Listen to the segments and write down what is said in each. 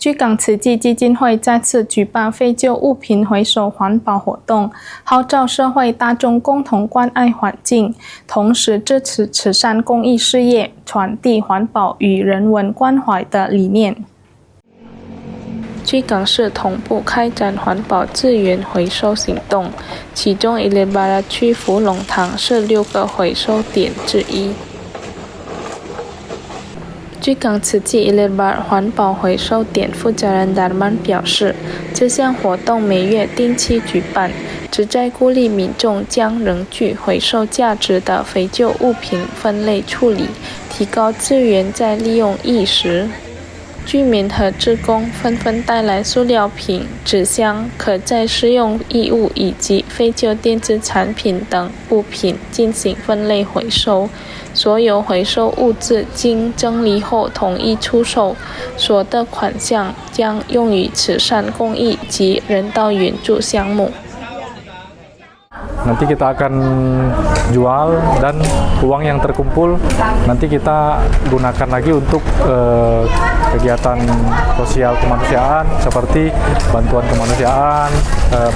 据港慈济基金会再次举办废旧物品回收环保活动，号召社会大众共同关爱环境，同时支持慈善公益事业，传递环保与人文关怀的理念。据港市同步开展环保资源回收行动，其中伊列巴拉区福隆堂是6个回收点之一。据港慈济伊列巴环保回收点负责人达曼表示，这项活动每月定期举办，旨在鼓励民众将仍具回收价值的废旧物品分类处理，提高资源再利用意识。居民和志工纷纷带来塑料瓶、纸箱、可再适用衣物以及废旧电子产品等物品进行分类回收。所有回收物质经整理后统一出售，所得款项将用于慈善公益及人道援助项目。Nanti kita akan jual dan uang yang terkumpul nanti kita gunakan lagi untuk kegiatan sosial kemanusiaan seperti bantuan kemanusiaan,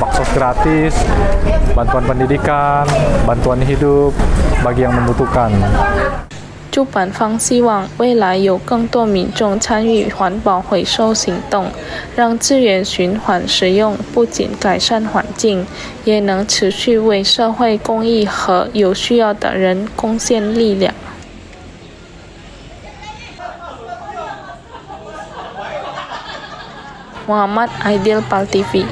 baksos gratis, bantuan pendidikan, bantuan hidup bagi yang membutuhkan。主办方希望未来有更多民众参与环保回收行动，让资源循环使用，不仅改善环境，也能持续为社会公益和有需要的人贡献力量。Muhammad Aidil Pal TV。